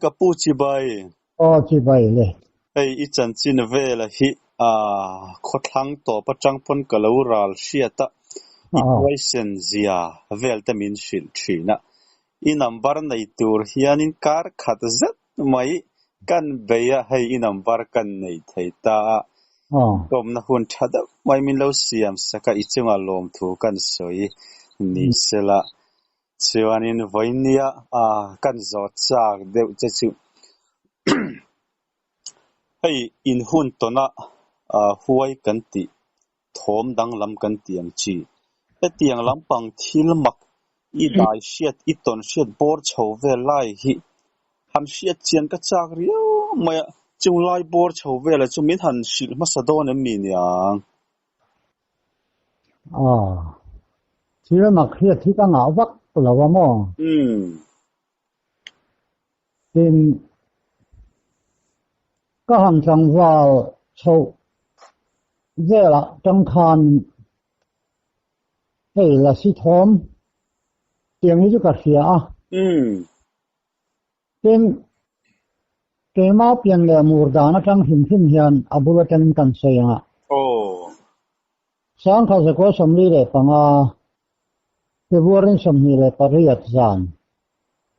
ka pu chi bai chi bai le ei I chan chin vela hi khothlang to pachang pon kaloral shiata I sen zia vel tamin shil thina I number nei tur hianin kar khat zat mai kan beya hei I number kan nei theita kom na hun thada mai min lo siam saka ichunga lom thu kan soi ni sela chuanin voinia kan zo chak deuh chu hei in hun tona huai kan ti thom dang lam kan tiang chi tiang lam pang thil mak I dai shiat I ton shiat bor chho ve lai hi han shiat chian ka chak rio mai chung lai bor chho ve la chu min han shil ma sadon em mi niang thil mak hiat thi ka ngau vak lawa mo tin ka han chang wal chho vela tang khan hei la si thom tiang hi chu ka hria tin ke ma pian le murdana tang him hian abula tan kan sayanga sang kha ko somli le panga February somni le pariyat zan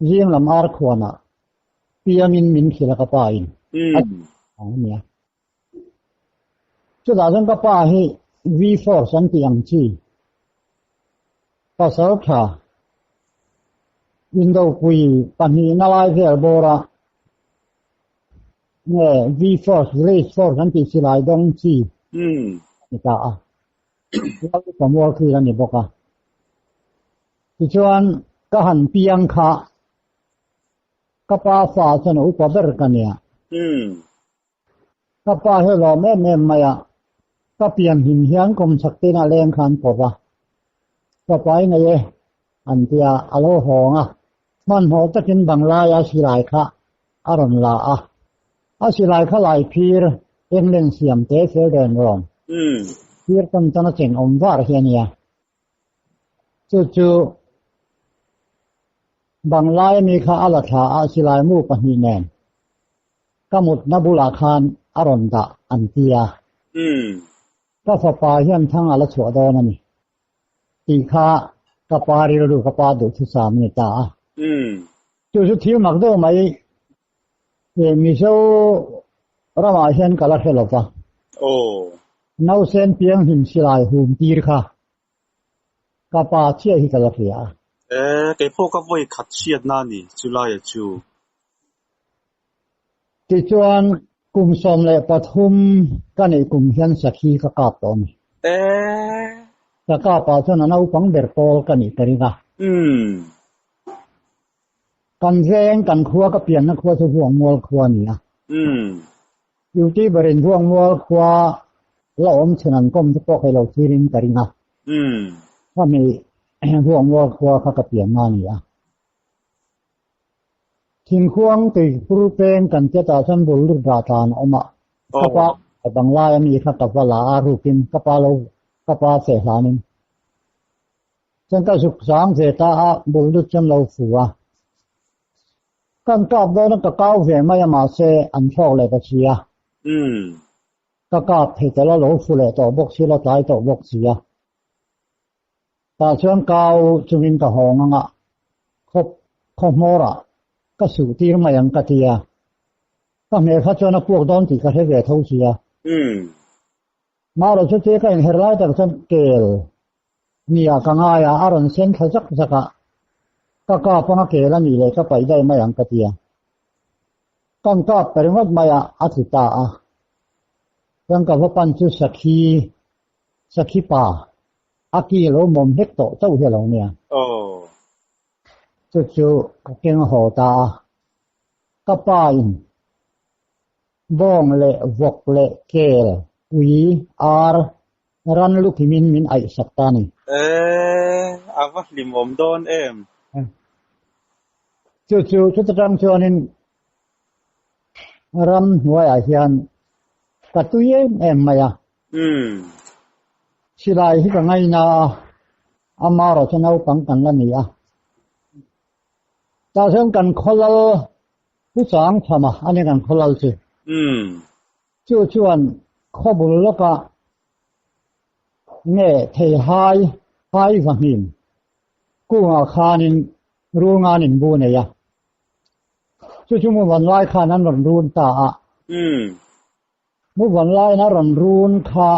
jing lam ar khwana piamin min khila ka pain ania chu da jang ka pa hi V4 san tiang chi pasal kha window kui pani na lai vel bora ne V4 race 4 san ti silai dong chi taเราก็มัวคือกันนี่บอกที่ชวนก็หันเปียงขาก็ป้าฝ่าสนุกเบิร์กันเนี่ยก็ป้าให้เราแม่มาอ่ะก็เปลี่ยนหินเฮียงกรมศักดินาแรงขันปะก็ไปไงอันที่อโลหงมันหัวจะกินบังลายอาศิลายค่ะอารมณ์ละอาศิลายค่ะหลายพีร์เอ็งเล่นเสียมเตะเสือเดินรองพีร์กันตอนนั้นอมวาร์เฮียเนี่ยจู่บางลายมีค่าอัลถาอาศิลายมู่ปหีแนนก็หมดนบุลาคานอารมณ์ตะอันเตียก็ฝาปาเฮียนทั้งอัลสวดอนั่นนี่ตีค่ากระปาริรุกระปาดุทุสามีตาจู่ที่มักดูไหมมีโซรามาเฮียนกัลเทลปะนาวเซนเพียงหิมศิลายหุ่มตีร์ค่ะกระปาเชี่ยฮิกัลเทียแกพวกก็ไว้ขัดเชียดนั่นนี่จุลายจูที่ชวนกลุ่มสมเลปฐุมกันในกลุ่มเฮียนสักขีก็กาบตอนจะกาบปาชนะนาวฟังเบอร์โตลกันอีกทีนะกันแรงกันครัวก็เปลี่ยนนักครัวจะห่วงมัวครัวนี่อยู่ที่บริเวณห่วงมัวครัวเราอมฉะนั้นก็จะปอกให้เราทีริงกันนะถ้ามีห่วงมัวครัวเขาก็เปลี่ยนมานี่ทิ้งควงตีปรุเป็นกันจะต่อชั้นบุรุษราชานออกมากระปาบางลายมีขัดกับว่าลาอารุกินกระปาเรากระปาเสหานินฉันก็สุขสังเสตาบุรุษจำเราฝัวกันกอบโดนก็ก้าวเสียไม่มาเสอันชอกเลยก็เชียก็กอบให้แต่ละโลฟูเลยต่อบกชีละตายต่อบกเสียแต่ช่วงก้าวจุมินกับหงครบโมระก็สู่ที่มาอย่างกะเทียก็เมื่อเขาชวนพวกดอนติกระเทเวทเท่าเชียมาเราชุดเจ้าก็ยังเฮร์ไลท์แต่ฉันเกลมีกังไงอารมณ์เส้นเขาจักก็พนักเกลนี่เลยก็ไปได้มาอย่างกะเทียกันก็ไปเรื่องมาอาทิตายังกับว่าปัญจุสักขีป่าอากีโลมมเฮกโตเจ้าเฮลงเนี่ยจู่ๆเก่งหัวตาก็ป้ายบ้องเละวกเละเกลวีรันลูกมินไอสักตานี่อาว่าลิมอมโดนจู่ๆชุดจังชวนินรำหัวอาเฮียนกัตุยมายาศิลายที่ก็ไงนะอามาเราจะเอาปังกันละนี่ตาเช่นกันคนละ ผู้สางทำอันนี้กันคนเราสิช่วยชวนข้อบุรุษก็เง่เทหายฝังหินกู้อาคานินรู้งานินบูเนี่ยช่วยมือวันไล่ขานั้นรันรูนตามือวันไล่นั้นรันรูนขา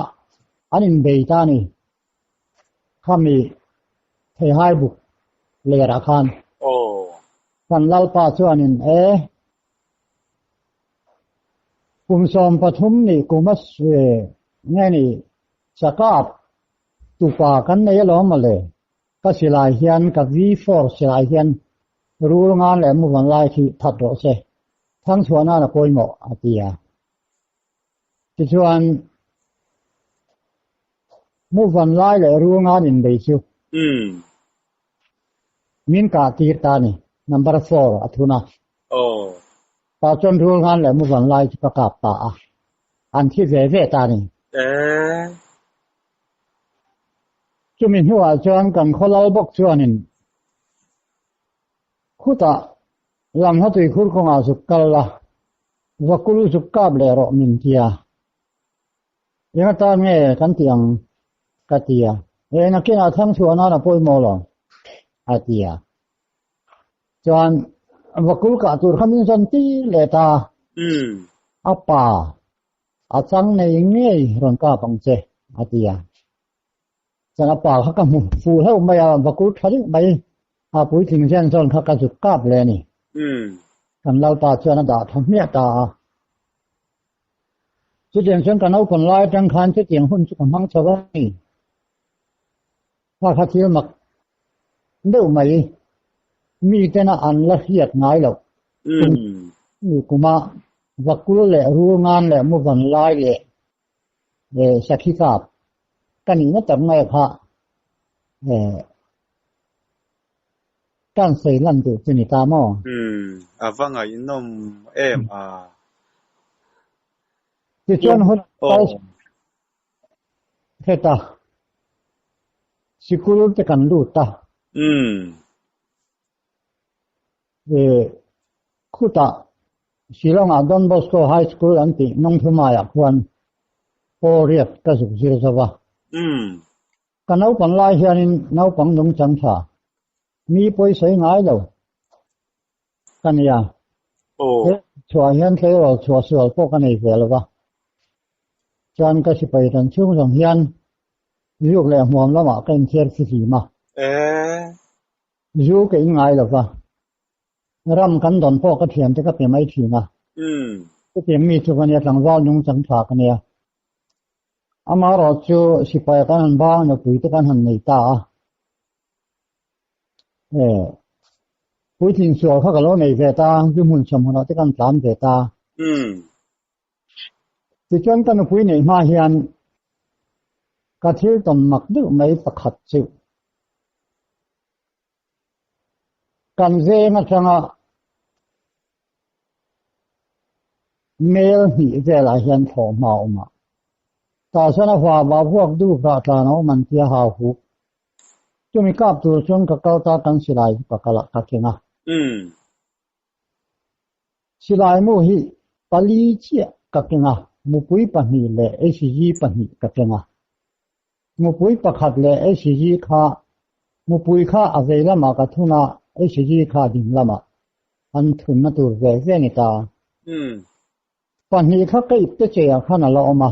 อันนี้เบต้านี่ข้ามีเทหายบุกเลราคานกันเล่าป่าชวนนินกุมสมปฐุมนี่กุมัสไงนี่สกัดตุปากันเนี่ยล้อมมาเลยก็สิลายเฮียนกับV4สิลายเฮียนรู้งานแหละมุวันไล่ที่ทัดโดเสทั้งชวนน่ะโกยหมออาเตียที่ชวนมุวันไล่แหละรู้งานอินเดียชิวมินกาตีตานี่ number 4อัทุนะตาจนรู้งานแหละมุวันไล่ที่ประกาศตาอันที่เวตานี่จุมินหัวจวนกันคนเราบอกชวนนินคุตะลำหัตุยคุรคงอาสุกัลละวักุลุสุกาบเลโรมินเทียยังตามเงี้ยกันเตียงกัตเตียนักกินอาทั้งชวนน่ะป่วยโมลอาเตียจวนวักุลกาตุรขมิ้นสันติเลตาอาป่าอาจังในเงี้ยรังกาปังเจอาเตียจังอาป่าเขาก็มุฟูเท่าไม่เอาวักุลทัดไปปุ๋ยถึงเส้นส่วนเขากระสุกกาบเลยนี่กันเราตาเชื่อนะดาทำเมียตาจุดเด่นเช่นกันเอาคนร้ายจังคันจุดเด่นหุ่นสุขมังสวรรค์ว่าเขาเที่ยวมักเดี๋ยวไหมมีแต่น่ะอันละเอียดง่ายหรอกนี่กูมาวักกุลแหละรู้งานแหละมุวันร้ายแหละสักขีกาบกันนี่น่าจะไงค่ะการใส่ลั่นตัวนี่ตามอว่าไงนมที่ชวนคนเฮตาสิกุลจะกันดูตาคุตาศิลองดอนบอสโกไฮสคูลอันที่น้องทุมายควรโอเรียกกระสุกศิลสวะกันเอาปังไล่เฮียนินเอาปังดงจังชามีป่วยใส่ง่ายแล้วกันยาชัวเฮียนเคยเราชัวสวดพวกกันอีกแล้ววะจานก็สิไปทันช่วงสองเฮียนยุกแหลมหัวแล้วมาเกินเทียร์สีมายุกง่ายแล้ววะรำกันดอนพ่อก็เทียมจะก็เป็นไม่ถึงก็เตรียมมีทุกวันนี้หลังว่ายงจังชากันเนี่ยอามาเราจูสิไปกันบ้างเนี่ยปุ๋ยตะกันหันในตาปุ๋ยทิ้งสัวเขาก็ล้อในเวตายุ่งหุ่นชมหัวตะกันสามเวตาที่จนกันปุ๋ยในมาเฮียนกระเทียมต้มหมักดึกไม่ประคัดจิวกันเจมาจังเมลหีเจลาเฮียนถอมาออกมาตาชนะฟ้าบาพวกดูพระตาโนมันเทียหาหูจุมีกาบตัวชนกับเกาตากันสิลายปะกะละกะเกงะสิลายมูฮีปาลีเจียกะเกงะมุปุยปะนีเลเอซีจีปะนีกะเกงะมุปุยปะขัดเลเอซีจีคามุปุยคาอเวละมากะทุนาเอซีจีคาดินละมาอันทุนนะตัวเวนิตาปะนีคาก็อิตเจยะคานะละออกมา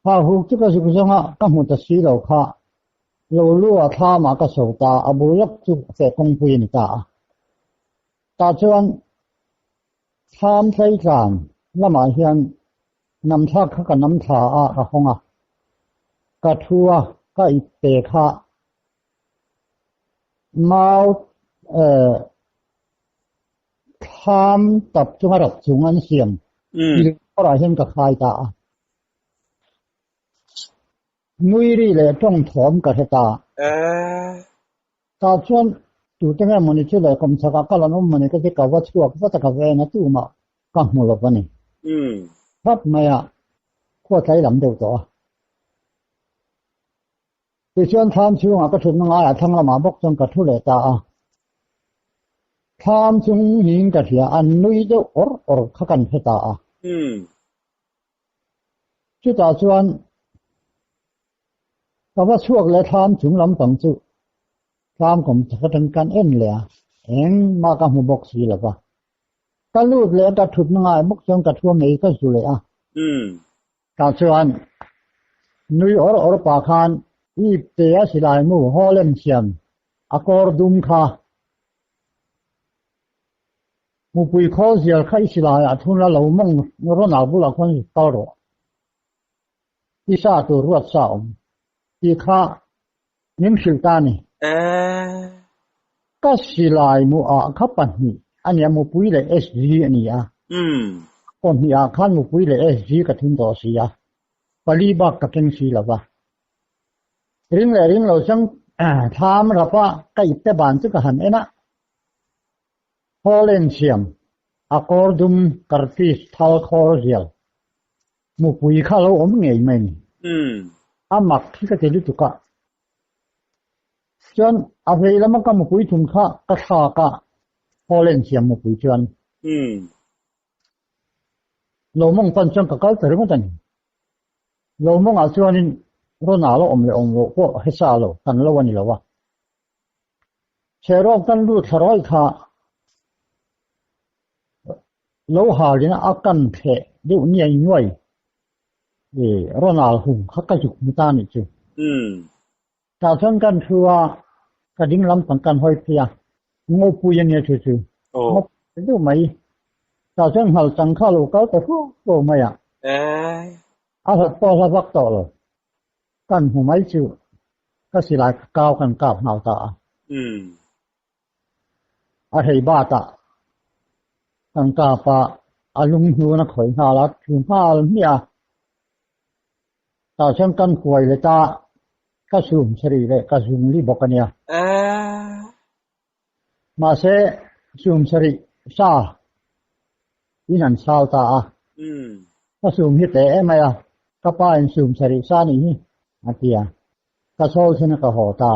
พาหูจุกะสุกะงะกะมุตะสีโลคาโลลัวท่ามากระสุตาอบุยักจุเสกงพีนิตาตาชวนทามใช้การละหมาเฮียนนำท่าข้ากับน้ำท่าอาหงะกระทัวก็อิเตคะมาทามตับจุงรัดจุงอันเสียงที่ก็ราเห็นกับใครตานุยรีเลยต้องถอมกับเหตาตาชวนตัวที่แม่มันนี่ชื่อเลยคำสักการะน้องมันนี่ก็จะกว่าชั่วก็จะกว่านะตัวมากังมุลวันนี้ครับไม่อะขั้วใจหลำเดียวต่อที่ชวนทำช่วงก็ถึงง่ายทั้งละหมาบกจนกระทุเลตา ทำจุงหิงกับเสียอันนุยเจ้าอร์ข้ากันเพตาจุดตาชวนแต่ว่าช่วงและทำจุงลำตังจุทำผมจะกันกันเอ็นเลยเอ็งมากับหัวบกสีหรือเปล่าก็รูดเลยก็ถุดง่ายมุกจงกระทั่วไม่ก็สุเลยตาชวนนุยอร์ปากคานอีเตะสิลายมูฮอลเลนเชียมอากอร์ดุมคามูปุยข้อเสียใครสิลายทุนละเรามองรนาบุลาคนตลอดที่ซาตัวรวดสาวที่ข้านิ่มสิตานี่ก็สิลายมูขับปันนี่อันนี้มูปุยเลยSGอันนี้คนนี้ขันมูปุยเลยSGกับทุนต่อเสียปลีบักกับเก่งสีละวะริงเราจังทำรับว่าใกล้แต่บ้านจะกันเองนะฮอลเลนเซียมอากอร์ดุมคาร์ติสทัลคอร์เซียลมูปุยข้าเราอมเงยไหมนี่มักที่ก็จะรู้ตุกะจนอะไรแล้วมันก็มูปุยทุนข้ากระชากะฮอลเลนเซียมมูปุยจนเรามองตอนจังก็เกิดเรื่องนั้นเรามองอาชีพนี้รู้หนาเราเลยก็ให้ซาเรากันเราวันนี้แล้ววะเชื่อเรากันรู้ทรอยข้าเราหาเรื่องอาการเพลเดี๋ยวนี้ย่อยรู้หนาหุ่นเขาก็จุกมุตานี่จูแต่ทั้งกันคือว่ากระดิ่งลำต่างกันห้อยเพียงบปุยเนี่ยจู่งบดูไหมแต่ทั้งหัวจังข้าเราก็แต่พวกไม่อาสัตพอสักต่อเลยกันหัวไม่จู่ก็สิลายก้าวกันก้าวหน้าตาอะไรบ้าตาตั้งกาปะอาลุงหัวนักข่อยหาลัดถึงห้าเนี่ยแต่ฉันกันป่วยเลยตาก็สูงสรีเลยก็สูงรีบอกกันเนี่ยมาเสสูงสรีซาอีนั่นซาตาก็สูงฮิตเตะไหมก็ป้าอินสูงสรีซานี่อาเตียก็โซ่ชนะก็หัวตา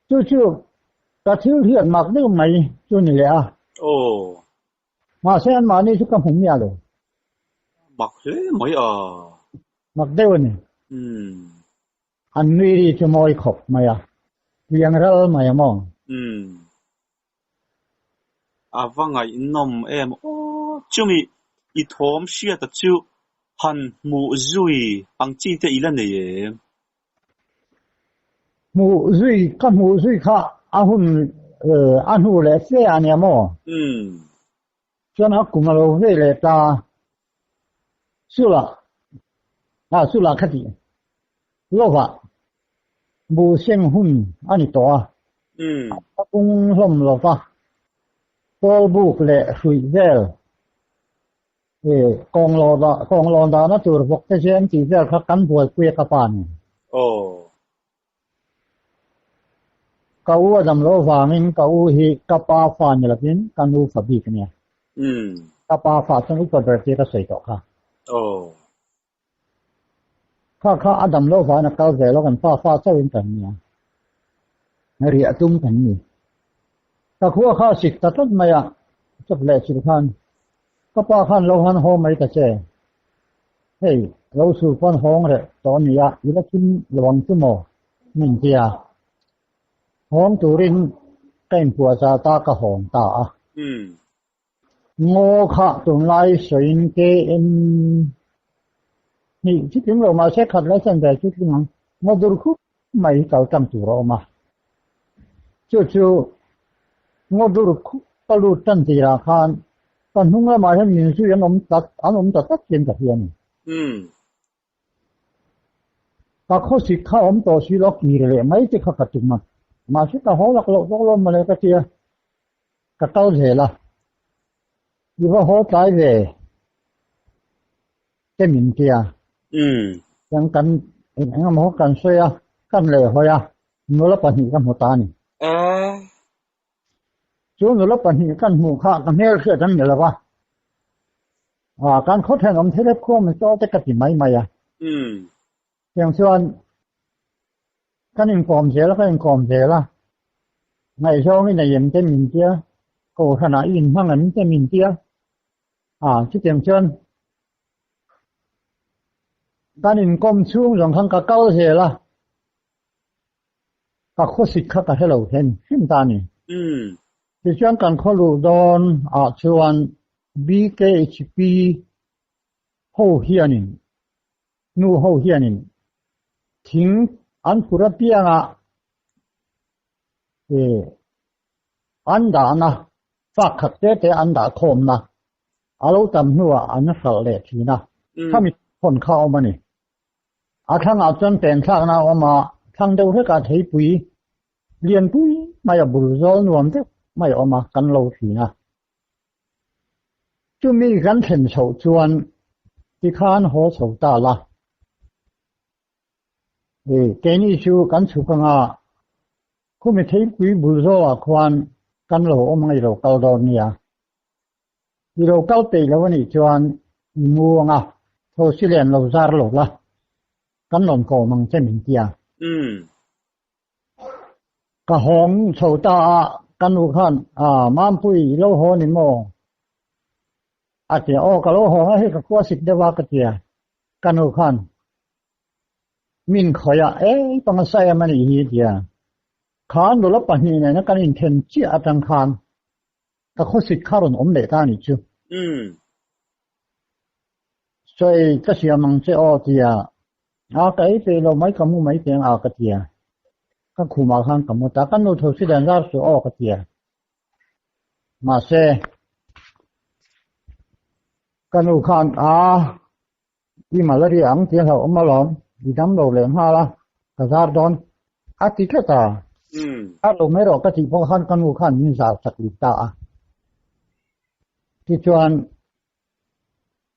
จู่ๆก็ทิ้งเทียนหมักนึกไหมจู่นี่เลยมาเส้นมานี่ทุกคนผมเนี่ยเลยหมักเลยไม่หมักเดียวนี่อันนี้ดีจะมอยขบไหมเวียงเราไหมมองว่าไงนมจุมีอีทอมเชียตจู่หันมูจุยอังจีเตอีลันเนี่ยมูจุยก็มูจุยค่ะหุ่นอันหูเลยเสียเนี่ยมองจนเขากุมารเวเลตาสุราคดีโลภะบูเซียงหุ่นอันนี้ตัวกุงลมโลภะโปบุกเลสุยเซลกองโลดานะตัวพวกเจนจีเซลเขากันบวชเกี่ยกับปานเขาว่าดำโลภะมินเขาฮีกับปาฟานนี่ละพินกันดูฝบิกเนี่ยกับปาฟาสนุกเปิดเจก็ใส่ต่อค่ะข้าอดัมโลภะนะเขาเจแล้วกันฟ้าเจ้าอินกันเนี่ยเรียตุ้มกันนี่แต่ขัวข้าสิกตัดไม่จับเละสิคันก็ป้าขันเราหันห้องไม่กระเจเฮ้ยเราสู่พันห้องเลยตอนนี้อีละกินระวังชั่วโมงนิ่งเดียห้องตูรินเต็มผัวซาตากระหองตาโง่ข้าตรงไล่สวยเกนนี่ที่ถึงเรามาเช็คขัดแล้วสันแต่ที่ถึงมาดูคุไม่เก่าจำตัวเรามาจู่ๆงดดูคุปลุกตันทีราคานตอนhunงละมาให้มีชื่ออันมตัดเขียนกับเพียนก็เขาสิข้าต่อชีล็อกมีเลยไม่จะข้ากัดจุกมาชิดกับหัวหลักลมมาเลยก็เจียกระเต้าเสียละอยู่ว่าหัวใจเสียเต็มหินเกียยังกันงั้นหัวกันเสียกันเลยหัวนู้ละปัญหากันหัวตานี่ช่วงนู้ละปัญหากันหูข้ากันเนื้อเชื่อทั้งเหนือวะการเขาแทงอมเทเลพวกมันจะกระติไม่อย่างส่วนกันอินฟอร์มเสียแล้วก็อินฟอร์มเสียละ ngày sau cái này em tên mình kia cổ thằng nào in mang ấn tên mình kia chứ tiền chân ta nên công xuống rồi thằng cả cao thế là cả khó xịt khác cả hello hen hiện ta này thì chuyện cần khó lưu đòn chuyện BKHP hậu hiện nu hậu hiện thỉnh anh phụ ra tiếng anh đã na phát khắc tế anh đã khom na alo tầm nu anh sợ lệ thì naถ้ามีคนเข้ามานี่ทางจนเป็นทางนะมาทางเดียวที่การใช้ปุ๋ยเรียนปุ๋ยไม่เอาบุรุษนวมที่ไม่เอามากันโลสีนะ就มีกันเห็นโฉจวนที่ข้านหัวโฉตาละแกนี่ชูกันสุกังคุณไม่ใช้ปุ๋ยบุรุษควรกันโลเอามาเราเกาดอนเนี่ยเราเกาตีแล้ววันนี้จวนมัวโทษสิเรียนเราซาร์โลละกันหล่นโกมังเจมินเตียกะหงโฉตากันอุคันมามปุยโลโหนิโมอาเตียโอกะโลโหให้กะคัวสิกเดวากะเตียกันอุคันมินขอยปังไสมันอีเตียขานโดละปะนี่นะกันอินเทนจิอะตังคานกะคัวสิกคารอนอมเลตานี่จู所以这些忙这的改变了没咁没变个的个苦麻看咁大กัน路头是人家是个的嘛是กัน路看伊嘛那里昂之后嘛啷伊当路两下啦个啥东的确的路没了个地方看กัน路看你啥实力大ที่จวน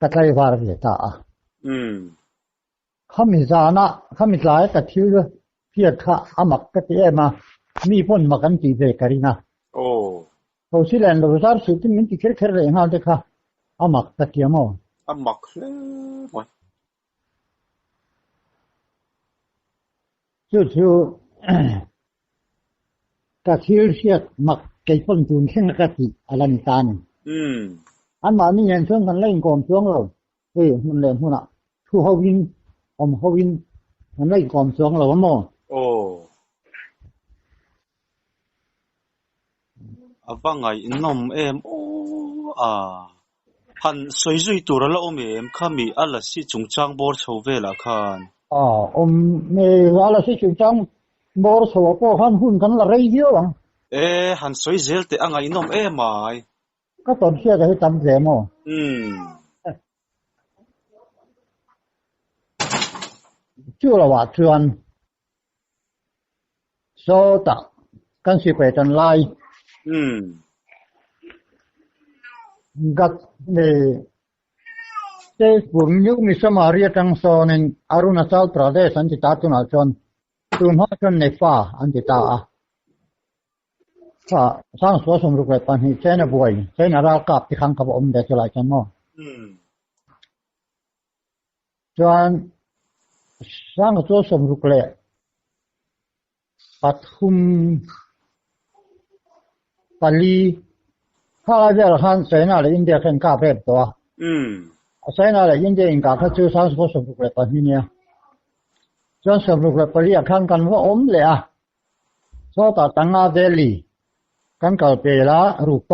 กระไทวาระเดตเขามีจานะเขามีหลายกระทิวเพียรค่ะอามักกระเตะมามีพ่นมากันตีเบกันนะเขาสิแลนด์เราสารสุดที่มันติดเคร่งหาเด็กค่ะอามักกระเทียมอามักเลยจู่กระทิวเสียมักไก่พ่นจูนแข่งกระติอะไรนี่ตานี่อันมานี่ยังช่วงกันเล่นกอมช่วงเรามันเล่นหุ่นทูเขาวินเขาวินมันเล่นกอมช่วงเราว่ามั้งว่าไงน้องพันสวยๆตัวละข้ามีอะไรสิจงจังบอร์ชาวเวล่ะคันมีอะไรสิจงจังบอร์ชาวพวกขันหุ่นกันละไรเยอะหันสวยเจลแต่ไงน้องไม่ก็ตอนเชื่อจะให้จำเสียมั้งชื่อละว่าชวนโซตะกันสิไปจนไล่กัดเจ้าปุ่มยุคมิสมาเรียตังโซนินอารุณาชาลประเทศอันติตาตุนาชนตุนหอชนในฟ้าอันติตาสร้างสวนสมรุกเลยปันหิเช่นบวยเช่นรากับที่ขังกับเด็กหลายจังมั้งจวนสร้างสวนสมรุกเลยปัทุมปาลีถ้าเราจะหันเสนาเลยอินเดียเป็นกาเพ็บตัวเสนาเลยอินเดียอินกาเขาชื่อสร้างสวนสมรุกเลยปันหิเนี่ยจวนสมรุกเลยปาลีขังกันว่าเลยโซตาตังอาเดลีกันเก่าเปล่ารูป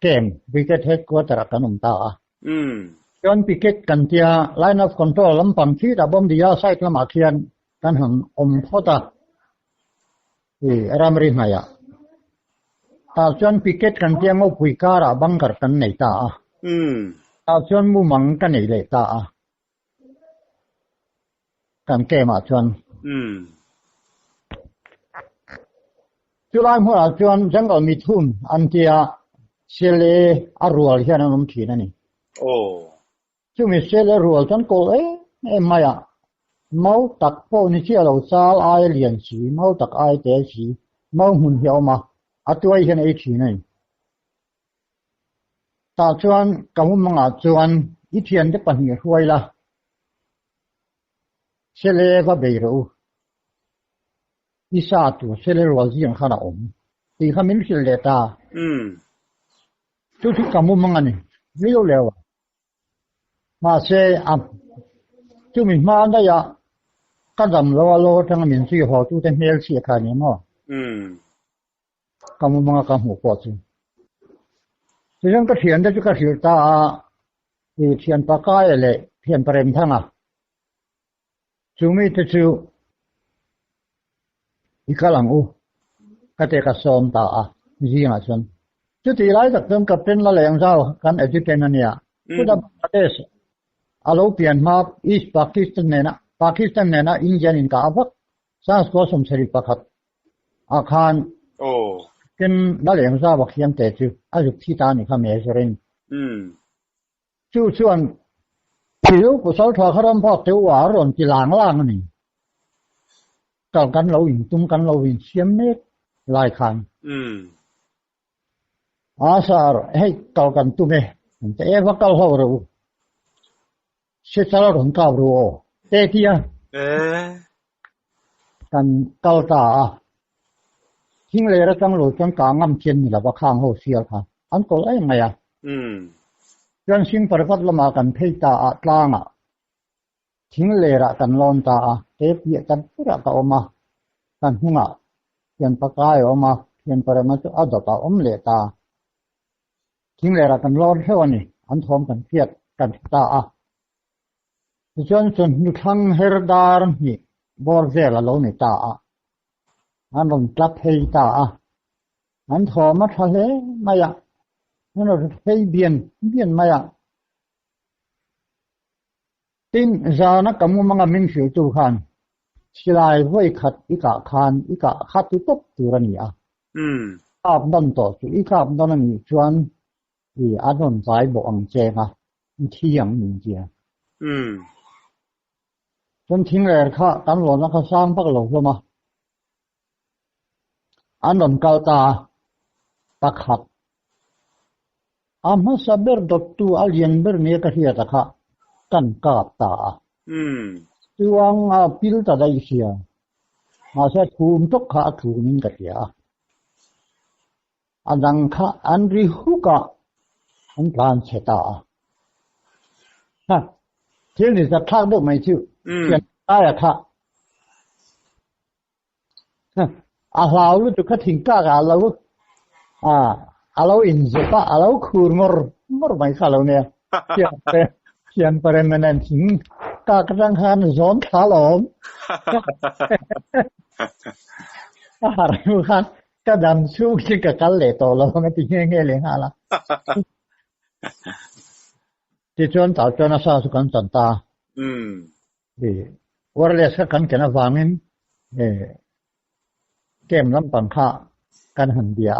เกมวิกเก็ตเฮดควอเตอร์กันตาจนวิกเก็ตกันเทียไลน์ออฟคอนโทรลลำปังที่ดับบอมดีอาไซต์ละมาเขียนกันหังพอตารามริมายาตาจนวิกเก็ตกันเทียงว่าคุยการะบังกัดกันในตาตาจนมุมังกันในเลยตากันเกมาจนจุฬาหัวจวนจังก็มีทุ่มอันที่เชลอารัวที่นั่นมันที่นั่นนี่จุมีเชลอารัวจังก็ไม่เมาตักพวกนี้เชี่ยวเราซาลไอเลียนสีเมาตักไอเตะสีเมาหุ่นเหี่ยวมาตัวเห็นไอที่นั่นตาจวนกับมึงจวนอีเทียนจะปัญหาห่วยละเชลก็เบรูอีสาตัวเชลรัวจีนข้ารา ตีขมิ้นสิเลตาจุดที่กำมุมังอันนี้เลี้ยวเร็วมาเสียอ่ะจุดมีมาได้ยะก็ดำโลทั้งมิ้นสิหัวจุดที่เฮลเสียขานี้มั้งกำมุมังกำหัวปอดสิทีนั้นก็เทียนได้จุดก็เทียนตาอยู่เทียนปากกายเลยเทียนประเด็นทั้งอ่ะจุดมีแต่จุดอีกหลังก็เตะกระสอมตาจีน่ะฉันจุดที่ไรสักเติมกับเป็นละแรงเจ้ากันเอจิเกนันเนี่ยก็ดับประเทศอาลูเปียนมาอีสปากีสถานเนี่ยนะอินเดียนินกาบักสร้างสกุลสมศรีประคัตอาคารเป็นละแรงเจ้าบักเขียนแต่จุดอายุที่ตานี่ข้าเมสเรนจุดส่วนผิวกุศลทอคารมพอกเทวารอนที่หลังล่างนี่ต่อกันเราอินตุ้มกันเราอินเสียมเมฆลายคันอาสาให้ต่อกันตุ้มแต่ว่าเก่าเขารู้เชื่อเราถึงเก่ารู้เตที่กันเก่าตาทิ้งเลยแล้วจังหลุดจังกางง่ำเชียนนี่แหละว่าข้างเขาเสียค่ะอันก็ไอ้ไงเรื่องสิ่งประพัดละมากันเทตาตลางทิ้งเลยละกันลอนตาเทปเยกันพระก็ออกมากันหัวเขียนปากกายออกมาเขียนประมาณจะเอาดอกเลตาทิ้งเลยละกันลอนเท่านี้อันทอมกันเพียดกันตาจนยุทังเฮรดาร์นี่บอร์เซลละลงในตาอันลงกลับเฮตาอันทอมมาทะเลมาอยากนั่นเราเฮเบียนมาอยากตินจานักกำมุมังมิงสิวจูขันสิลายไว้ขัดอีกะขันอีกะขัดตุตบตัวนี้อาบดันต่อสุอีกาบดันนี่ชวนอันนั้นใจบอกอังเจงที่ยังมีเจียจนทิ้งเลยค่ะตำรวจนักสร้างพักหลงมาอันนั้นเกาตาปักขัดมาสับเบอร์ดตัวอัลยันเบอร์เนี่ยก็เฮียตะค่ะกันกาบตาตัวพิลตาได้เสียมาเสียทุ่มทุกขาทุ่มกันเสียอันดังค่ะอันริหุกะอันพลานเสตาที่นี่จะทักด้วยไหมชื่อเขียนได้ค่ะเราลูกจะทิ้งก้าเราอินสุภาเราคูร์มอร์ไม่ค่ะเราเนี่ยเขียนประเด็นนั้นทิ้งก้ากระดังหันซ้อนขาหลอมอะไรอยู่ค่ะก็ดันสู้กินกับกันเลยต่อเราไม่ติดเงี้ยเลยฮะล่ะที่ชวนต่อชวนอาสาสุกันสันตาวันเลี้ยงกันกันฟังมินเกมล้ำปังค่ากันหันเดีย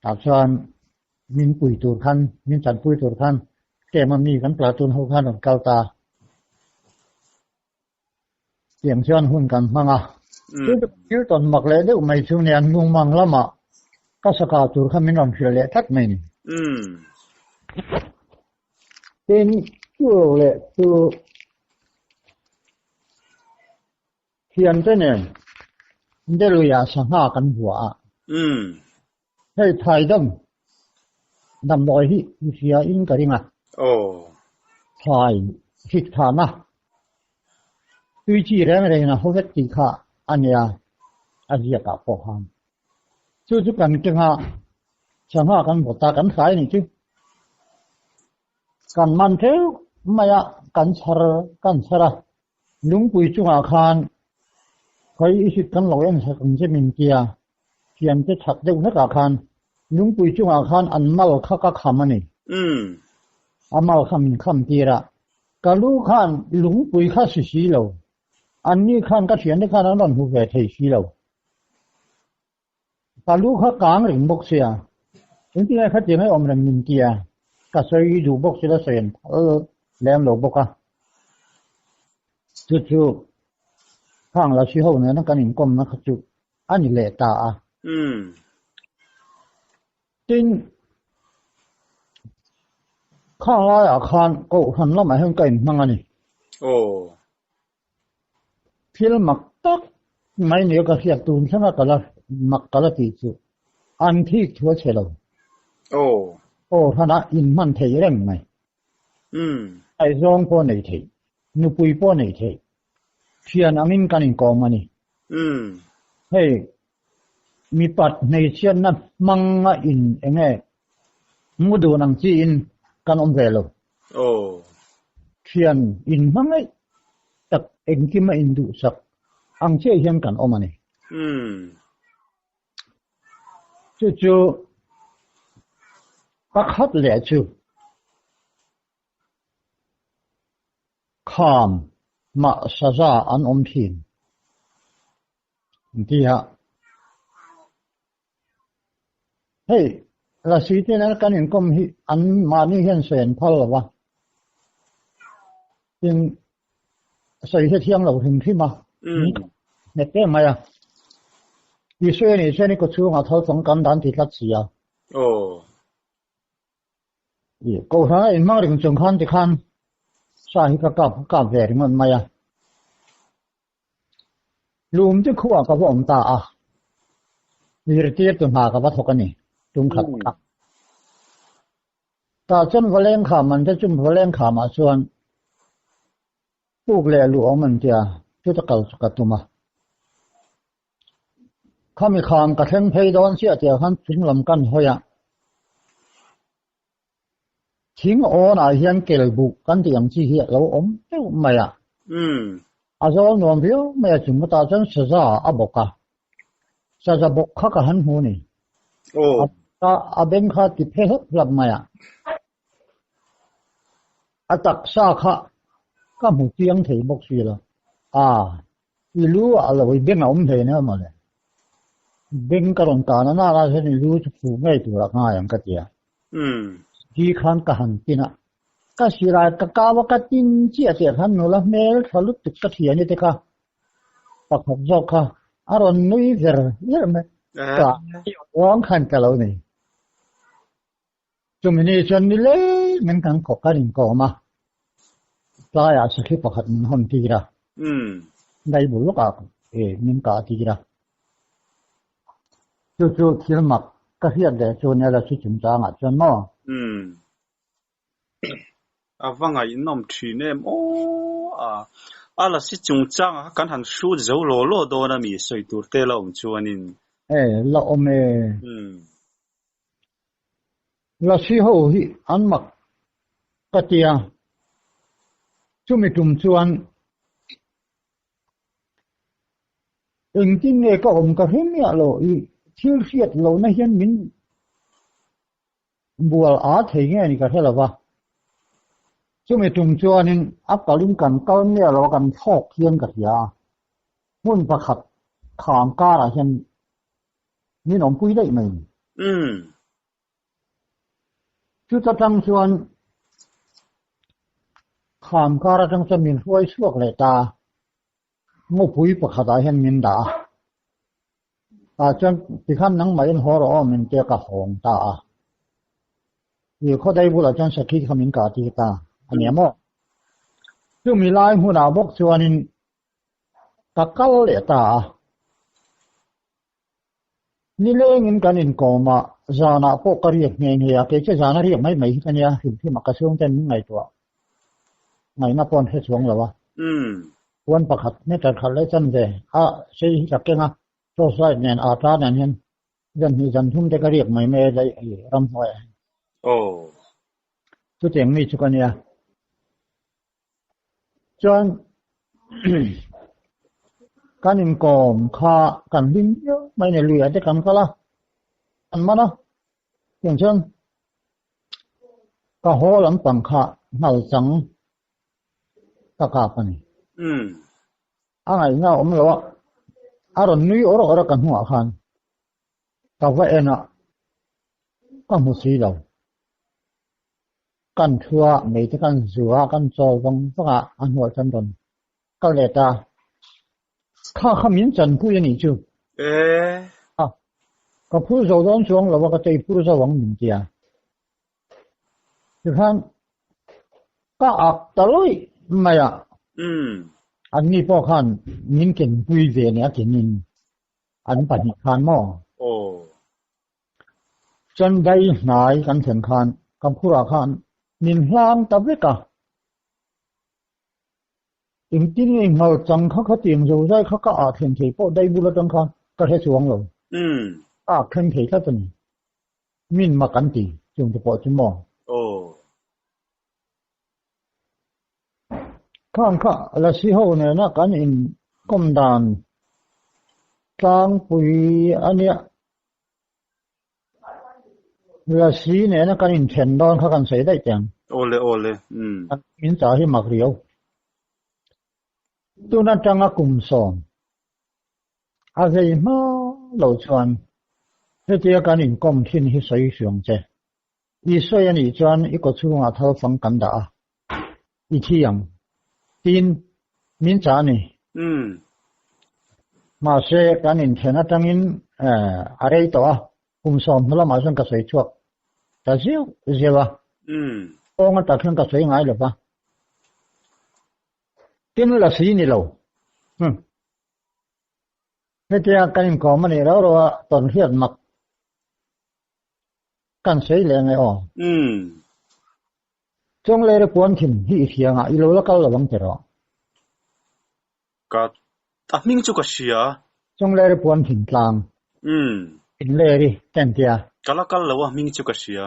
ต่อชวนมินปุ๋ยตัวขันมินจันปุ๋ยตัวขันเกมมันมีกันปลาตุนหัวขันของเกาตาเสียงชวนหุ่นกันมั่งยืดตอนหมักเลยเดี๋ยวไม่ช่วงนี้งงมังละมาก็สกัดตัวขันมินนอนเฉลี่ยทัดไม่นี่เป็นตัวเลยตัวเขียนตัวเนี่ยได้รู้ยาสังหากันหัวให้ไทยดำลอยที่เสียอินกันยังไงไทยคิดฐานะวิจิเรื่องอะไรนะเขาเวทีข่าอันนี้อาเซียกับพวกhanจุดกันจังหะสังหากันหัวตากันสายนี่จิกันมันเท่าไม่อะกันสระลุงปุยจุงอาคารใครอิสิกันหลอกยังสักจะมินเกียเพียงจะถักเด็กนักอาคารลุงปุยจุงอาคารอันมาลข้าก็คำมันนี่มาลคำเกียระกะลูกขันลุงปุยข้าสีเราอันนี้ขันก็เขียนได้ขันนั้นหูเวทีสีเรากะลูกข้ากลางหรือบุกเสียจริงๆแล้วเขาจะไม่อมเรื่องมินเกียก็ใช้ดูบุกเสียเสียนแล้วหลบบุกจู่ๆข้างเราชี้ห้องเนี่ยนักการอินกรมนักจุอันนี้เลตาจริงข้างเราอาคารก็หันล้อมาให้กันมั่งอันนี้พิลมักตักไม่เหนียวกับเสียตูนใช่ไหมแต่ละ mặc cả là tỷ chủ anh thi chúa chế lâu thà in man thấy rèm này ai rong po này thấy nu pui po này thấy thiên anh in cái co mà nè hey mi pat này thiên na mang in nghe mua đồ năng chi in cái về lâu thiên in mang ấy tak anh kim mà in đủ sắc anh chơi hiền cái mà nè chú bác hát lẽ chú khám mà sa ra anh thiên đi ha hey là sĩ thế này cái này công anh mà đi hiện sen phật là ba nhưng xây cái thiêng lâu hình khi mà nét thế mà đi xuôi này có chú ngã thâu trong căn đàn thì lát gì à câu hỏi mà đừng chọn khăn thì khăn sao hi cả về thì mà lùm chứ khu cái bọn ta đi tiết tuần hà cái bắt học cái này trung khát ta chân vào lên khám mình chân vào lên khám mà xuân buộc lệ lụa mình thì chú ta cầu cái tụi mà khám cái thân thấy đón xe thì hắn chúng làm căn thôi chính ô na hiền kêu bục căn tiền chi hiện lâu chứ mày rồi nó biểu mày chúng ta chân sử ra bốc sử ra bốc khác hắn hồ này ta bên khác thì phê hết làm mày tắc xa khác các một tiếng thì bốc gì rồi ilu là vì bên ông thế nữa mà này bên cái đồng ta nó ra thế ilu phụ ngay từ là ngay em cái gì khi khăn cả hành tin cái gì lại cái cái tin chia sẻ hắn nó là mail phải lúc tức cái gì này cả bác học giáo cả rồi nuôi giờ mà cả uống khăn cái lâu này chúng mình chân đi lấy mình càng có cái gì có mà lại sẽ khi bác học mình thì ra đây bố lúc mình cả thì ra chú khi mà cái hiện để cho nên là sự chúng ta ngặt chân mà vâng ạ nom truy nem là sự chúng ta căn hẳn số dấu lô đó là mi soi tour tê là ông chú anh là ông là sự hậu hi ăn mặc cái tia chúng mình chúng chuan ứng tin nghe có ông cái hiếm nhẹ lộ thiếu siết lộ này hiện mình bùa thấy nghe này cái thế là va chúng mình trùng cho nên áp cả linh cần cao nghe là cần thọc hiên cái gì muốn bạc hạt khám cá là hiện nên ông quý đấy mình chú ta trong chuan khám cá là trong cho mình huay suộc lại ta ngô quý bạc hạt là hiện mình đã chân thì khăn nắng mấy hồ rồi mình chơi cả hồng ta nhiều khó đây vừa là chân sẽ khi mình cả thì ta anh em ạ chúng mình lại hồ nào bốc cho nên các câu lệ ta ni lên những cái nên có mà giờ nào có cái việc này này cái chứ giờ nó việc mấy cái này thì mà cái xuống trên ngày tuổi ngày nó còn hết xuống rồi quan bạc hạt nên thật khá lấy chân về xây chắc cái nào cho sai nên ra nên dân thung cái việc mấy đây làm hoài chú tiếng mi chú con nha cho cái niệm còm kha cần linh nhớ mấy này lười để cần cái là ăn mà nó tiếng chân cái hồ lắm bằng kha nào trắng cả cái này anh ấy nào ông lo rồi nuôi ở đó cần hoa khan cái vậy nè có một gì đâuกันทั่วไม่ที่กันสัวกันโจวงพวกอันหัวจันทร์ก็เลยตาข้าขมิ้นจันผู้ยันนี่จูก็ผู้โจวงช่วงเราว่าก็ใจผู้โจวงหนึ่งเดียคือท่านก็อักตะลุยไม่อันนี้พวกขันมินเก่งปุยเวเนี่ยเก่งนิน อันปัญหาหม้อโอ้จนได้หายกันถึงคานกำพูราคานนินลางตะเวกะอิงที่นี่เงาจังเขาเตียงอยู่ได้เขาก็อาจเห็นทีพอได้บุรุษจังคานก็แค่สวงเลยอาจเห็นทีก็จะนี่มินมากันตีจึงจะปล่อยจิมองโอ้ข้างข้าละสิโหเนี่ยนะกันอินก้มดานกลางปุยอันเนี้ยละสีเนี่ยนะกันอินเชนดอนเขากันใส่ได้จังโอเลอินจ่าให้มักเรียวตัวนั้นจังอากุมสอนอะไรมาเหล่าชวนเฮียกันอินก้มทิ้งให้ใส่เสียงเจอีส่วนนี้จวนอีกช่วงอาเท่าฟังกันด่าอีที่ยังทีนมินจ่านี่มาเสกกันอินเทนจังอินอะไรตัวกุมสอนนั่นละมาส่งกระใสชวกแต่เสียวโอ้งั้นตัดขึ้นกระใสง่ายหรือเปล่าทีนละสีนี่เราเฮียกันอินก้มนี่เราตอนเฮียมักกันใช้แรงไงอ๋อจงเลยปวนถิ่นที่เสียงอ่ะอีโลละก็ระวังเจรอก็ตัดมิ่งจุกเสียจงเลยปวนถิ่นกลางอินเลยดิแกนเตียก็ละก็ระวังมิ่งจุกเสีย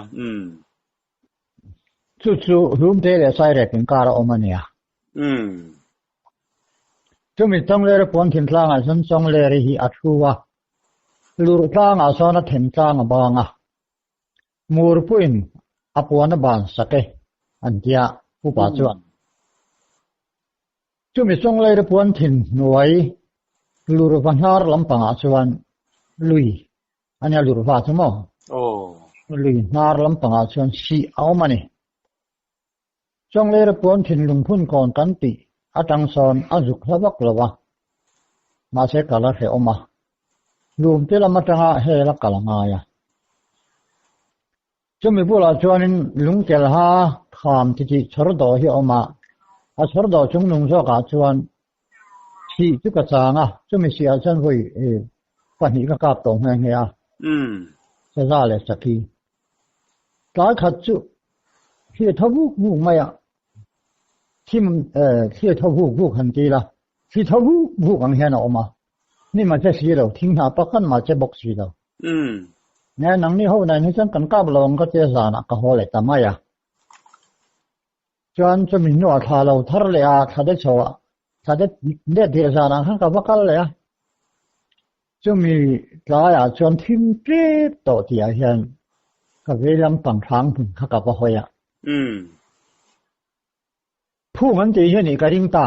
จู่ๆรูมเตะเลยใส่เรเป็นการออกมาเนี่ยจุมีจงเลยปวนถิ่นกลางอ่ะจงเลยที่อัดหัวลูกกลางอ่ะสอนถิ่นกลางอ่ะบางอ่ะมูรปุ่นอปวนบานสักเออันเดียผู้ป่าจวนจุมีจงเลยปวนถิ่นหน่วยลูรพันหาร์ลำปังอาจวนลุยอันนี้ลูรฟ้าสมอลุยหาร์ลำปังอาจวนสีเอามานี่จงเลยปวนถิ่นลุงพุ่นก่อนกันตีอาจังสอนอาจุกละบักละวะมาเสกละเหอมาลุงเตละมาจังเฮละกะละงายะจุมีผู้ละจวนลุงเตลหาขามที่ชรดอเหอมาอาชรดอจงลุงสกัดจวนที่จุกจางอ่ะจุมีเสียจันไว้ปัญหากับตรงเฮียจะได้เลยสักทีกายขัดจุที่ทบุกบุกไม่อ่ะที่มันที่ทบุกบุกหันทีละที่ทบุกบุกอันเฮียนออกมานี่มันจะเสียแล้วทิ้งหาปะกันมาจะบอกเสียแล้วเนี่ยนังนี่เขาในนี้ฉันกันกับลงก็เจสานะก็หัวเลยแต่ไม่อ่ะจวนจะมีหนวดทาเราทาร์เลยอ่ะทาได้ชัวทาได้เด็ดเดียสานะข้างกับว่ากันเลยอ่ะจะมีหลายอ่ะจวนทิ้งเจ็บต่อที่อาเฮียนกับเวลาต่างทางถึงข้างกับว่าหัวอ่ะผู้มันจะเห็นอีกริ่งตา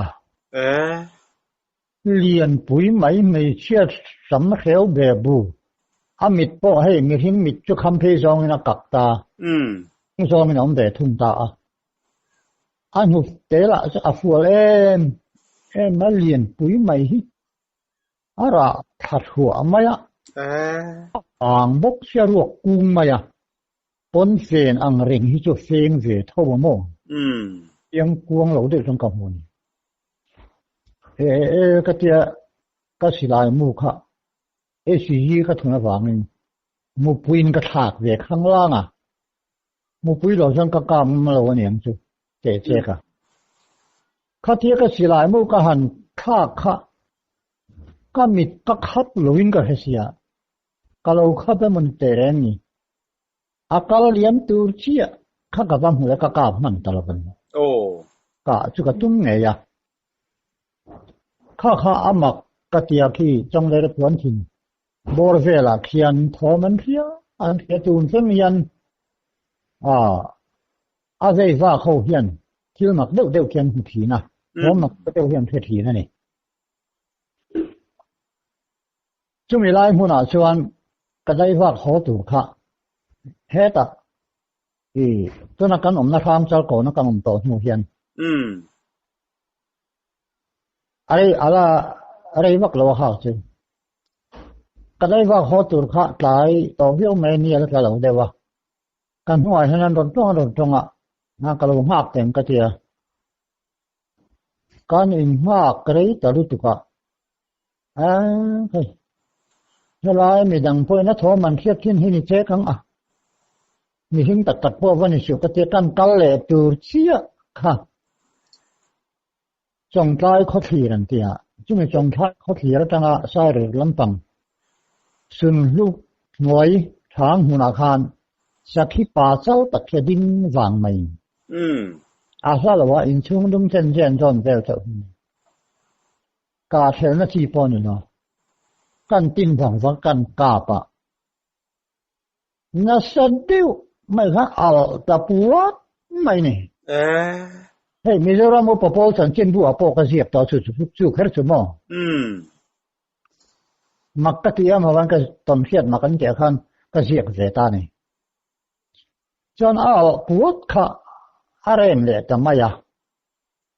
เรียนปุ๋ยไม่เชื่อสำเร็จแบบบูอามิดพ่อให้มีทิ้งมิดจุคำเพซองนะกักตาซองน้องเดทุ่งตาอันหุบเตละจะอาฟัวมาเรียนปุ๋ยไม่ฮิอาระถัดหัวมาอ่ะอ่างบกเสียรวกกุ้งมาอ่ะปนเฟนอังเริงฮิจุเฟงเวทาวโมยังกวงเหล่าเด็กต้องกังวลก็เจ้าก็สิลายมูค่ะสีก็ถึงระหว่างนึงมูปุยนก็ถากเวกข้างล่างอ่ะมูปุยเราจังก็กำมาเราเนี่ยจุเจ๊ค่ะข้าเทียก็สิลายมูก็หันข้าก็มิดก็คัดลุยนก็เสียก็เราข้าเป็นมันเตเรนนี่อากาศเลี้ยงตัวเชี่ยข้ากับบ้านหัวก็กาบมันตลอดเลยก็จุกตุ้งไงยะข้าอามักกติยาที่จงเลยรับวันทิ้งบริเวณเขียนทอมันเทียอันเขียนตูนเส้นยันอาเซฟ้าเขาเขียนที่มักเดียวเขียนผีนะทอมักเดียวเขียนผีนั่นนี่จุมีลายหัวหน้าชวนก็ได้ว่าเขาถูกค่ะเฮตะตัวนักการอมนักทำเจ้าก่อนักการอมต่อหัวเขียนอะไรวักเราข้าวจริงก็ได้ว่าเขาตุรกะตายต่อเพี้ยวไม่เนี่ยแล้วก็เราได้ว่าการหัวฉะนั้นโดนตรงอ่ะน่าก็เรามากเต็มกระเทียการอินมากกระไรแต่รู้ตุกะเฮ้ย Helai mi dang poi na tho man khiat khin hini che kang a mi hing tak tak po wani siu ka te kan kal le tur chia kha chong tai kho thi ran tia chu mi chong thai kho thi ra tanga sai re lampang sun lu ngoi thang huna khan sakhi pa chau tak ke ding wang mai a sa la wa in chung dum chen chen zon vel chau ka thel na chi po ni no kan tin vang vang kan ka pa na san tiu mai ha al ta puat mai ni hey Mizoram mo popol san chen bu apo ka siap ta chu kher chu mo makati am hawan ka tom khiat makan te khan ka siak ze ta ni chon al puat kha arem le ta maya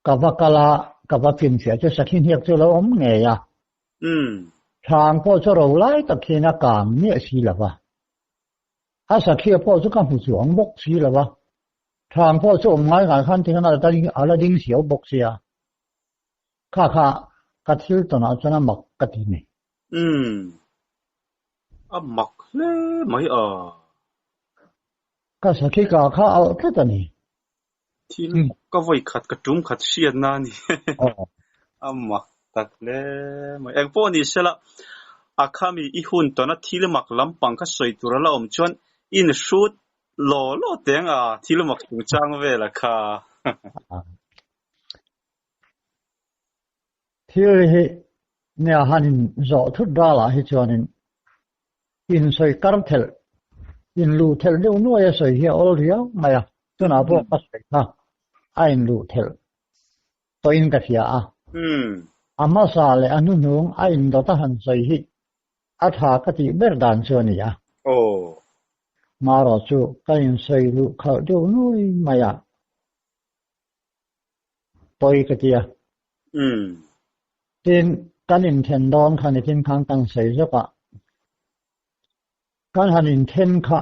ka vakala ka vakin sia chu sakhin hiak chu lo om nge ya thang po chu ro lai ta khina kam ni si la ba a sakhia po chu ka hu chu ang bok si la ba thang po chu ngai ngai khan tin na ta ding ala ding siau bok sia kha ka thil to na chana mak ka ti ni a mak le mai ka sakhi ka kha al ka ta ni thil ka voi khat ka tum khat siat na ni a mak tak le mai ek po ni sela akhami I hun to na thil mak lampang ka soi tur la om chon in shoot lo teng thil mak tu chang ve la kha thil hi ne hanin zo thu da la hi chonin in soi kar thel in lu thel deu no ya soi hi ol ria maya tuna bo ka soi ha ain lu thel to in ka hia ama sa le anu nung ain do ta han soi hi atha ka ti ber dan choni ya mà rồi chú cái in xây lụ khẩu điều nuôi mày à tôi cái kia tin cái in thiên đón cái này tin khang tăng xây rất ạ cái hành in thiên khá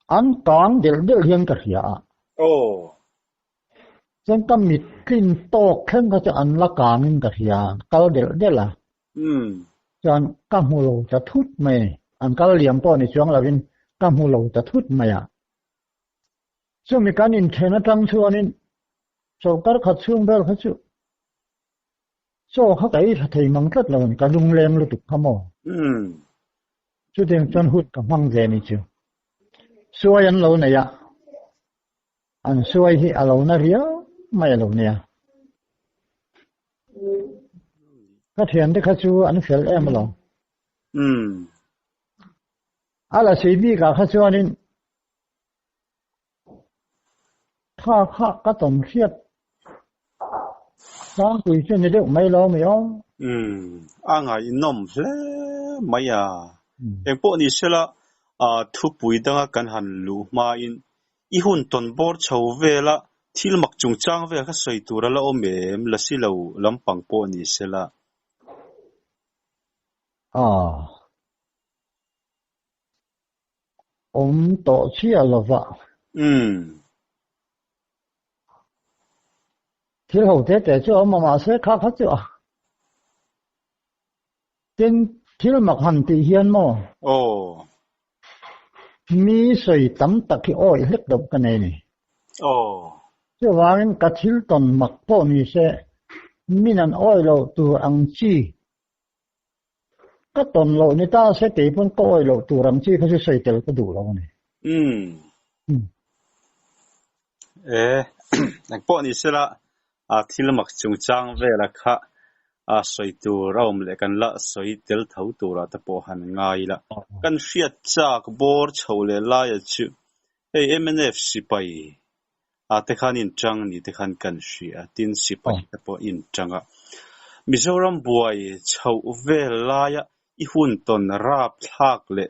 anh toán đều liên cái gì ạ chân tâm mít kinh to khen cái cho anh là càng in cái gì ạ cái đều là chọn cam hồ lôจะทุดไหมอันก็เลี้ยงป้อในช่วงเราเป็นคำhồ lôจะทุดไหมอ่ะซึ่งมีการอินเทอร์เน็ตตั้งชัวร์นี่โซ่ก็ขัดช่วงเบลขัดช่วงโซ่เขาแต่ที่ที่มังคัดเราการลุงเลี้ยงเราตุกขโมยชุดเดียวจนหุ่นกับมังเจนี่จูช่วยอันเราเนี่ยอันช่วยที่เราเนี่ยเรียไม่เราเนี่ยก็เถียนที่เขาชูอันเฟลเอ็มลงอะไรสิ่งที่เขาชูนี่ถ้าก็ต้องเครียดสร้างคุยเช่นนี้เดี๋ยวไม่รอไม่เอาไงนมเลยไม่เอ็งพวกนี้เสละทุบปุยดังกันหันลูมาอีหุ่นตนบอร์ชาวเวละที่มักจุงจ้างเวละก็ใส่ตัวละอมเอ็มละสิเราลำปังพวกนี้เสละต่อเชี่ยหรอวะที่เราเจ๊จะเอามาเสียค่าเขาจ้ะจริงที่เราหมักหันตีเฮียนมั้งมีใส่ตั้มตะกี้อ้อยเล็กดอกกันนี่จะว่างั้นกระถิ่นตอนหมักพวกนี้เสียมีนั่นอ้อยเราตัวอังจีก็ตอนเราในตาเสตีพนก็อ้อยเราตัวรังจีเขาจะใส่เตลก็ดูเราเนี่ยอย่างพวกนี้เสละที่เราหมักจุงจ้างเวลาค่ะใส่ตัวเราเหมือนกันละใส่เตลเท่าตัวเราแต่พอหันง่ายละกันเสียจากบอร์ชาวเลล่าจู่MNF สิไปแต่ขันอินจังนี่แต่ขันกันเสียตินสิไปแต่พออินจังมิจรำบวยชาวเวล่าอีหุ่นตนราบทักเลย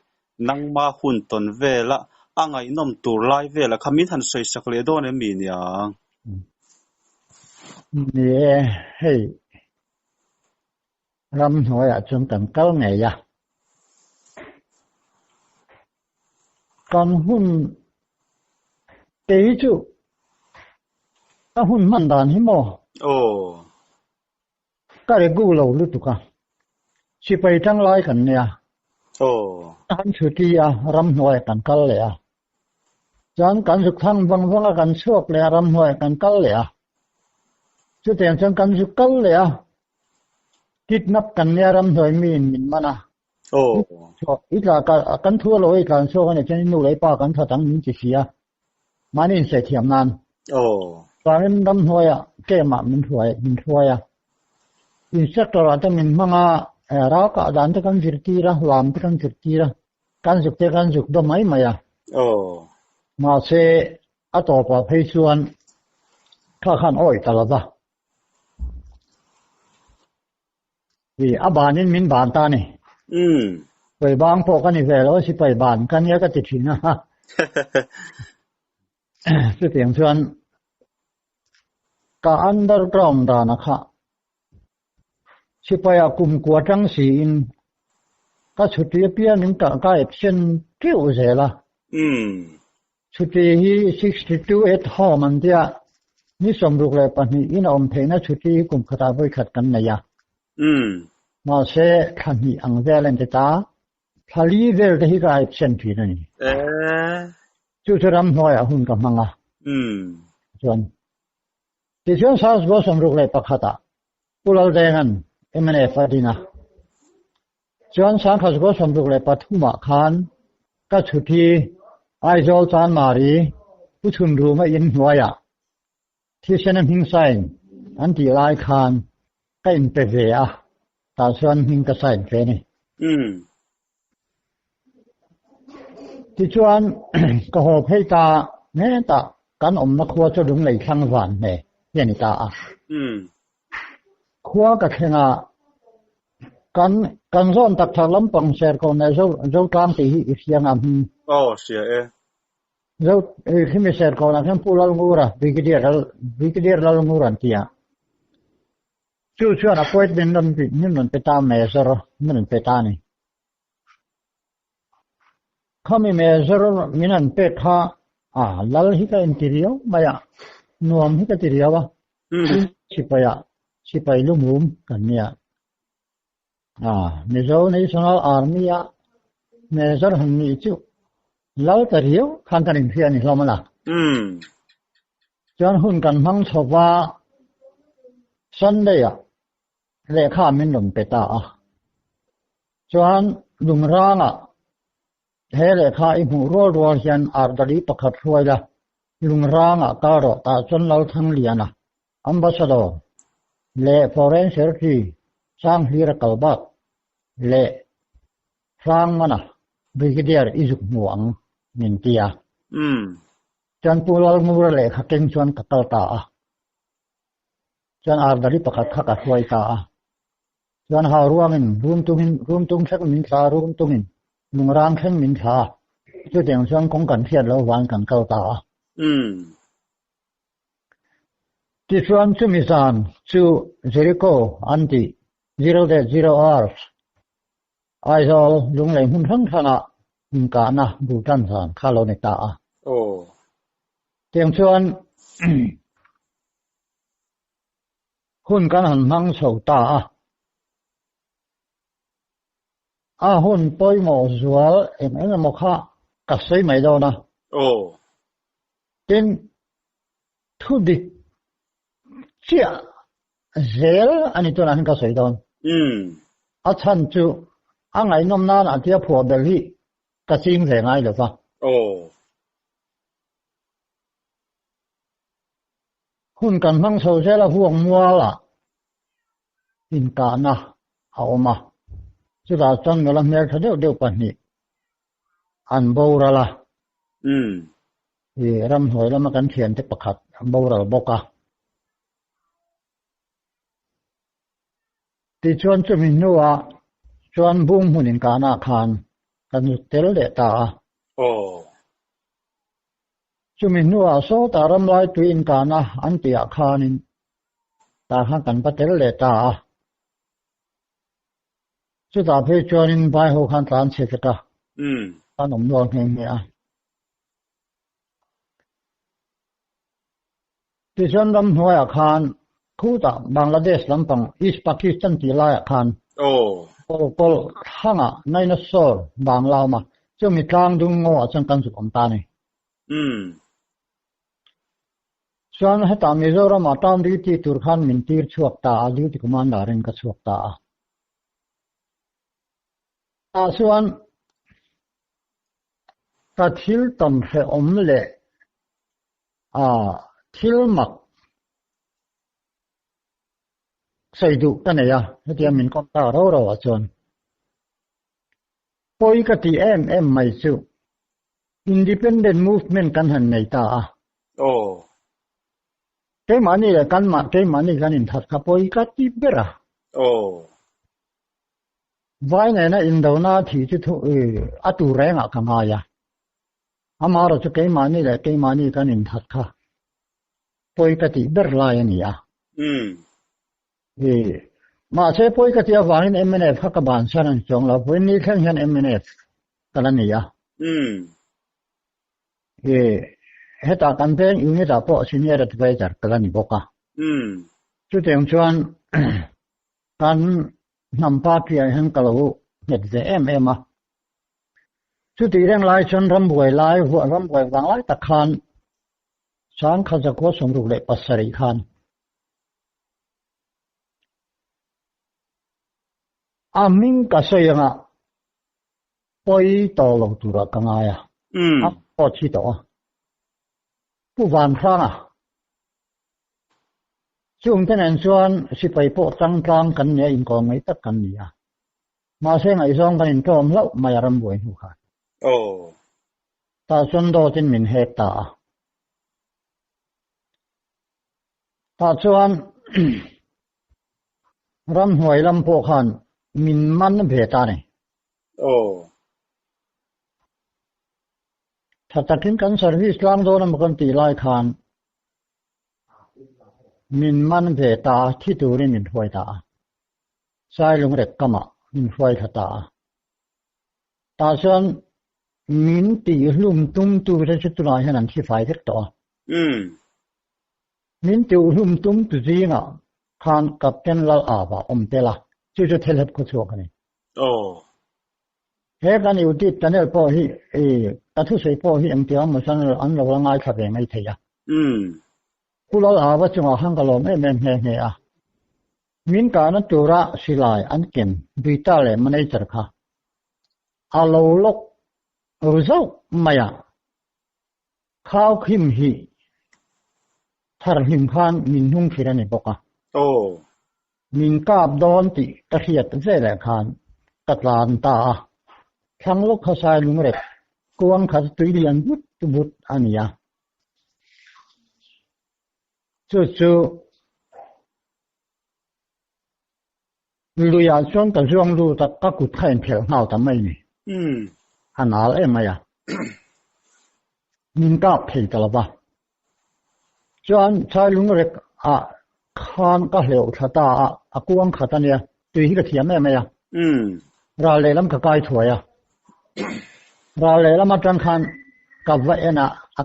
นั่งมาหุ่นตนเวล่าไงน้อมตัวไล่เวล่าขมิ้นหันใส่สักเลโดนมีเนี่ยเฮ้ยรำหัวจนกันเก้าไงก่อนหุ่นเตยจูก็หุ่นมันดานหิมก็เลยกูเราลุตุกัน สิไปจังไรกันเนี่ยโอ้หันชุดีรำหน่วยกันกัลเลยจานกันสุขทั้งบางกันชวกเลยรำหน่วยกันกัลเลยจุดเด่นจังกันสุขกัลเลยคิดนับกันเนี่ยรำหน่วยมีนมานะโอ้ชอบอีกแล้วกันทั่วโลกกันชวกเนี่ยจะนู่นเลยป้ากันถ้าตั้งมินจิเสียมานี่เสียเทียมนานโอ้ตอนนี้รำหน่วยแก่มามินถวยอินเสกตัวนั้นมินมังรักดันตะกันจิตตีระลามตะกันจิตตีระกันสุขเตกันสุขดมไม่มาโอ้มาเสอต่อไปให้ส่วนข้าขันอ้อยตลอดที่บานนี้มินบานตานี่ไปบางพวกกันนี่เวลาสิไปบานกันเยอะก็ติดหินนะฮะสุดที่ส่วนก็อันเดอร์กราวน์ด้านนะคะสิไปกุมกัวจังสีนก็ชุดที่เปียนึงก็เอฟเซนคิวเสร็จละชุดที่62ห้อมันเดียนี่สมรุกเลยปะนี่อินอมเทนะชุดที่กุมขตาไปขัดกันนะยะมาเสขันนี่อังเวลนเตตาพาลีเวลที่ก็เอฟเซนทีนั่นนี่จุดรำหน่อยหุ่นกับมังส่วนที่ส่วนสาวก็สมรุกเลยปะขัดปุลาเดงันมันฟาดินะส่วนสังขารก็สมรุกเลยปะทุมาคานก็ชุดที่ไอโจลจานมารีผู้ชุนรู้ไม่ยินหัวยที่เช่นนั้นหิงไซน์อันที่ไลคานก็อินเปเวียแต่ส่วนหิงก็ไซน์เฟนี่ที่ชวนก็หอบให้ตาเนี่ยตาการอมนักขัวจะดึงเลยข้างวันเนี่ยยันตาขัวก็แค่กันซ้อนตักทางลำปังเสกคนในเจ้ากลางที่อีกอย่างโอ้เสียเจ้าที่ไม่เสกคนนั้นพูดแล้วงูระวิกเดียร์แล้วงูรันที่ช่วยนับไว้เป็นนั่นเป็นตามเมสร์นั่นเป็นตานี่เขาไม่เมสร์มินันเป็นท่าลัลฮิกาอินทีเรียมายนวมฮิกาทีเรียวชิไปลุ่มกันเนี่ยNational Army Major Hamni chu lau tariyo khan kan phia ni hlomala chon hun kan mang thowa Sunday le kha min lom peta chon lungranga he le kha I mu ro hian ardali pakhat hruaila lungranga ka ro ta chon lau thang liana ambassador le foreign secretary sang hira kalbak le sang mana brigadier izuk muang mintia chan pulal mura le khaken chuan kakal ta chan ardari pakhat khaka huai ta chan ha ruangin room tung thak min tha room tungin lungrang khen min tha chu teng chuan kong kan hiat lo wan kan kal ta ti chuan chu mi san chu Jericho anti 0 hours ai zo lung lei hun thang thana ka na bu tan san khalo ne ta tiang chuan hun kan han mang chho ta hun poi mo zual em mo kha ka sei mai do na tin thu dik chia zel ani to nan ka sei don chan chu angai nom na na tia pho bel hi ka ching le ngai lo fa hun kan mang so se la huang mua la in ka na hauma chu da chan no la mer thadeu pan ni an bo ra la ram hoi la ma kan thian te pakhat bo ra boka ti chuan chu min nuwa chuan bung hunin kana khan kan tel le ta chu min nuwa so ta ram lai tuin kana an tia khanin ta han kan patel le ta chu ta phe chuanin bai ho khan tlan che ka an om lo ngeng me ti chuan ram hoi khan khu ta Bangladesh lampang East Pakistan ti la khan โอ้ปอข้างอ่ะในนัสโซบางเรามาจะมีกลางดุงงอจังกันสุกอมตานี่ส่วนให้ตามมิโซรามาตามดีที่ตุรขันมินตีร์ชวกตาอาลีที่กุมารดารินก็ชวกตาส่วนตัดทิลตัมเหอมเล่ทิลมักใส่ดูกันเนี่ยให้ที่มินคอมตาเราส่วนพอยก็ที่ไม่สู้ independent movement กันหันในตาโอ้แค่มันนี่แหละกันมาแค่มันนี่กันอินทัศน์กับพอยก็ที่เบร่าโอ้ไว้ในนั้นอินโดนาที่จะถูกอัตุเรงกันง่ายอามาเราจะแค่มันนี่แหละแค่มันนี่กันอินทัศน์ค่ะพอยก็ที่เบร่าอย่างนี้มาเช่พอยก็ที่ว่าเอ็มเอ็นเอฟข้าบ้านฉันจงแล้วพอยนี่แค่เห็นเอ็มเอ็นเอฟกันนี่เหตุการณ์เป็นอย่างนี้แต่พอสิ่งนี้เราจะไปจัดการนี่บอกจุดที่ชวนการนำพาเกี่ยวกับเราเนี่ยจะจุดที่เรื่องไล่ชนรำบวยไล่หัวรำบวยบางไล่ตะคานช้างข้าจะโคสมรูปเล็กปัสสริคานมิงก็เสียงปอยต่อลงตัวกันไงพอชิดต่อผู้วันพระช่วงที่นั่นส่วนสิไปพบตั้งกลางกันเนี่ยอินกองไม่ตัดกันเนี่ยมาเสียงไอ้สองกันอินกองแล้วไม่รำบวยหัวขาดโอ้ตาส่วนโดจินมินเฮตาตาส่วนรำหวยรำโพขันมินมันเบตาเนี่ยโอ้ถ้าตัดทิ้งกันสารวิสลามโดนมันกันตีไล่ขานมินมันเบตาที่ตัวนี้มินหวยตาใช้ลุงเด็กก็มามินหวยตาตาส่วนมินตีลุ่มตุ้มตัวเรื่องจุดไหนให้นั่นที่ไฟเด็กต่อมินตีลุ่มตุ้มตัวจริงขานกับเป็นลาอาบะเตล่าจุดเทเลปก็ชัวกันนี่โอ้เฮ้กันอยู่ที่ตอนนี้พอที่ตัดทุเสียพอที่เตียงมันสั่งอันเราง่ายขับเองไม่เที่ยผู้เราอาว่าจังหวะห้างกลมเงี้ยมินการนั้นจุระสิลายอันเก็มดุยตาเลยมันไอจักค่ะอาโลลกรู้จักไหมข้าวขิมฮีทาร์หิมขานมินหุ่งคิดนี่บอกโอ้มินกาบโดนติตะเคียดเสด็จขานกัดลานตาทั้งลูกข้าชายลุงเร็กกวงขัดตุยเรียนบุตรอันนี้จู่ลุยาช่วงแต่ช่วงรู้แต่ก็กุดไข่เผียวเงาทำไมนี่อันนั้นไหมมินกาบผีตลอดป่ะจวนชายลุงเร็กขานก็เหลวชะตากวงขัดอันนี้ตุยที่กระเทียมไหมเราเลยล้ำกับกายถวยเราเลยล้ำมาจังคันกับว่า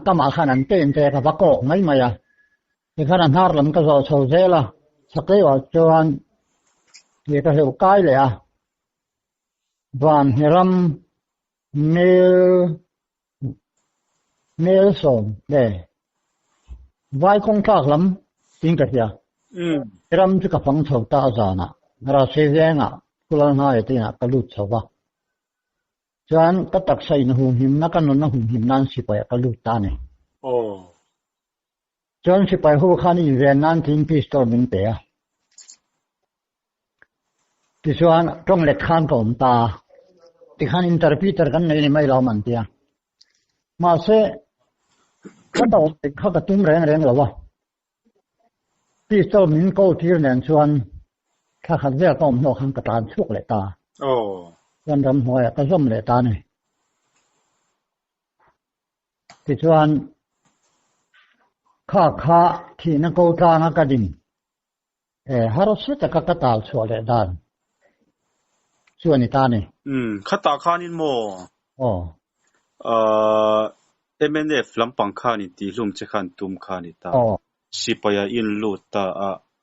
ก็มาขันอันเต้นเจกับว่าโกงไม่ไหมที่ขันอันหาร์ลำก็จะโชว์เจล่ะสักทีว่าจวนที่ก็เหลวกายเลยวันเฮรัมเมลส่งเด้ไว้คงทักลำจริงกระเทียเฮรัมจะกับฟังโชว์ตาจานะเราเสียงกุลนาเอตินะกลุดชาวะจวนก็ตักใส่นหุ่มหิมนักนนหุ่มหิมนั่นสิไปกลุดตาเนี่ยโอ้จวนสิไปหัวขานี่เวียนนั่นทิ้งพิสโตลมินเตะที่ส่วนตรงเล็กขานของตาที่ขานอินเตอร์พิเตอร์กันในไม่เรามันเตียมาเสก็ต้องติดข้ากระตุ้มแรงหรอวะพิสโตลมินก็ที่เรียนส่วนถ้าขัดเรียกก็มันขันกระตานชุกเลยตาโอ้ยันรำหัวก็ส้มเลยตาเนี่ยที่ส่วนข้าที่นักโกตานักดินฮารุสุตะกักตาลชัวเลยด้านส่วนนี้ตาเนี่ยข้าตาข้านินโมMNF ลำปังข้านิตีลุ่มเชขันตุมข้านิตาสิปยาอินลูตา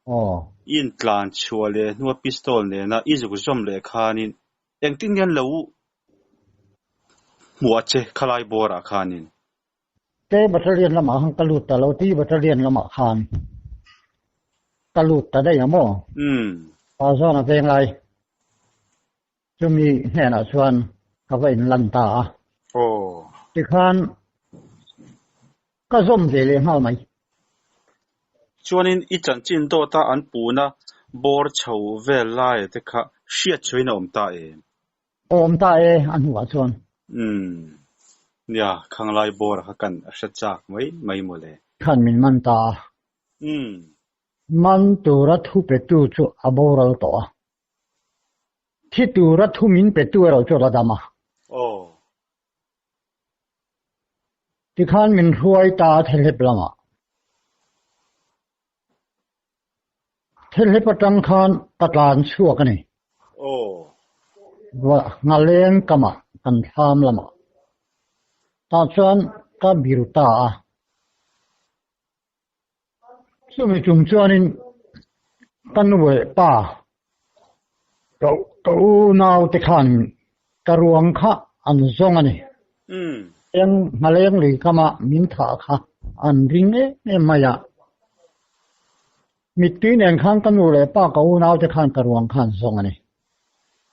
อ๋ออินกลานชัวเลยนัวพิสตอลเนี่ยนะอีจุกจอมเลยคานินเอ็งติ้งยันเลวหัวเจขลายบัวราคานินเจ้บัตรเรียนละหมาหังกะลุดแต่เราที่บัตรเรียนละหมาคานกะลุดแต่ได้ยังบ่พอซ้อนเพลงไรจะมีแห่น่ะชวนเขาไปลันตาโอ้ที่คานก็ส้มเสียเลยเฮาไหมชวนินอีจันจินโตตาอันปูนะบอร์เฉาเวลไลแต่ค่ะเชียช่วยน้อมตาโอมตาอันหัวชวนเนี่ยข้างไลบอร์ฮักันอัศจรรย์ไม่หมดเลยขันมินมันตามันตัวรัทุเป็ดตัวจุอบอเราตัวที่ตัวรัทุมินเป็ดตัวเราจุระดามาโอ้ที่ขันมินรวยตาเทเลปลามาเทเลปตังขันตัดลานชั่วกันนี่โอ้ว่างาเลงกามากันทามละมาตาชวนก็บิรุตาซึ่งจุ่มชวนินตันเวป้าก็นาวติขันกระรวงค่ะอันทรงอันนี้ยังมาเลี้ยงหรือกมามินถาค่ะอันริงมายามิตรีเนี่ยขันกันเวป้าก็นาวติขันกระรวงขันทรงอันนี้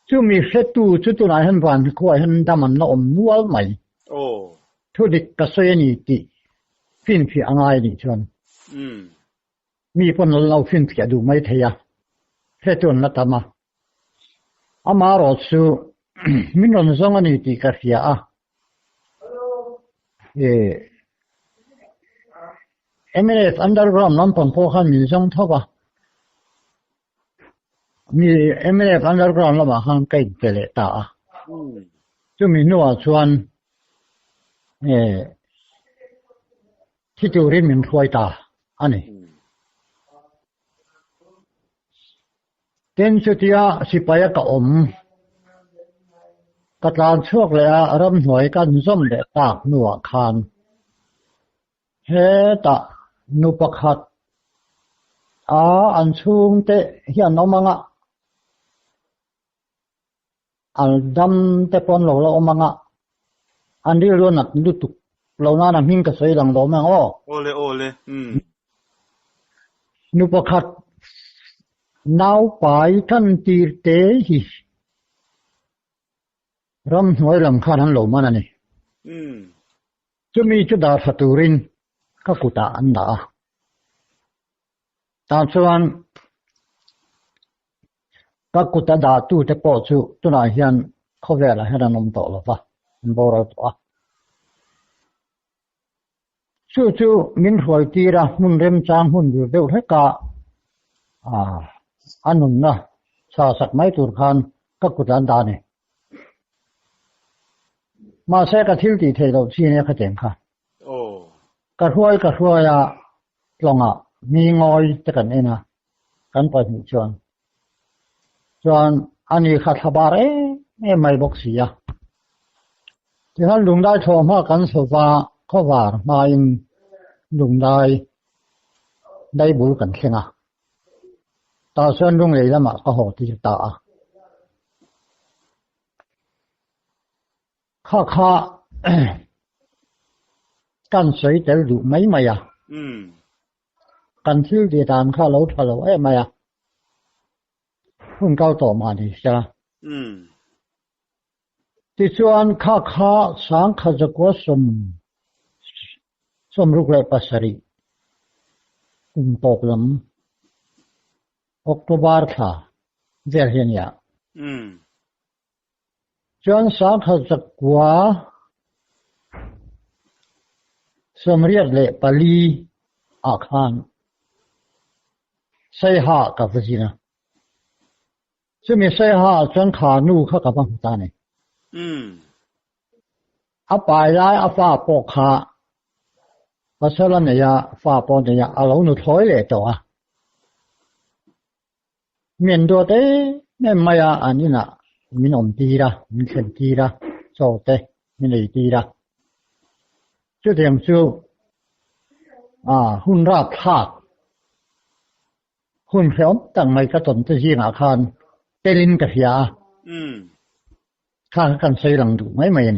ซึ่งมีเฟตุชุดตัวไหนเห็นวันคุยเห็นดำมันละอมนัวไหมโอ้ทุดิกกระเซนีติฟินฟีอ่างไงนี่ชวนมีคนเราฟินฟีดูไม่เทียเฟตุนละตามาอามารอสูมินนซงนี่ติกาฟีอาEmirates Underground น้ำปั่นพวกเขามีซงทบะมี Emirates Underground แล้วมาข้างใกล้เกล็ดตาจะมีนัวชวนที่จูรินมินถวยตาอันนี้เต็นสุติยาสิปายกะอมกระตานช่วงเลยรำหวยกันส้มเดตากหนัวคานเฮตะนุปขัดอันชุงเตเฮียนอมังะอันดำเตปอนโลละอมังะอันนี้ล้วนนักดุตุเราหน้าน้ำหิ้งกระใสหลังโดมังโอเลนุปขัดนาวไปท่านตีเตหิรำหวยหลังคาทันโลมานั่นนี่จะมีจุดดาสตูรินก็กุตาอันดาตามส่วนก็กุตาดาตู้เตปอจูตุนายเฮียนเขาเวลาให้เรานมโตแล้วปะมันบอเราตัวจู่มินหวยตีระมุนเริ่มจางหุ่นอยู่เดี๋ยวให้กะอันนั้นนะชาสักไม่ตุรคันก็กุตาอันดานี่มาเสกทิลตีเทเราที่นี่เขาเจ๋งค่ะกระห้วยลงมีงอยจะกันเองนะกันไปชวนอันนี้ขัดบาร์ไม่บอกเสียที่นั่นลุงได้โทรมากันสุภาข้าวามาอินลุงได้บุญกันเข่งตาส่วนลุงเลยละมาก็หอที่ตาข้ากันสวยแต่ดูไม่กันชื่อเดียดานข้าเราทะเลาะไม่คุณเก้าต่อมาดิใช่ไหมที่ส่วนข้าสังขจะก็สมรุกเลยปัสรีตกลำออกตุบาร์ค่ะเวอร์เฮียส่วนสังขจะก็สมเรียกเลยปลีอาคารใส่หากับจีนะจะมีใส่หาจนขาหนูเข้ากับบังตาเนี่ยไปได้ฟ้าปกขาภาษาเนี่ยฟ้าปกเนี่ยเอาเราหนูถอยเลยตัวเมียนตัวเต้ไม่มาอันนี้นะมีนมตีระมีเส้นตีระโซ่เต้มีเลยตีระจุดเดียมจู่หุ่นราบทากห หุ่นเขียวตั้งไม่กระตุนจะยิงอาคารเตลินกับยาข้ากันใส่หลังดูไม่เหมือน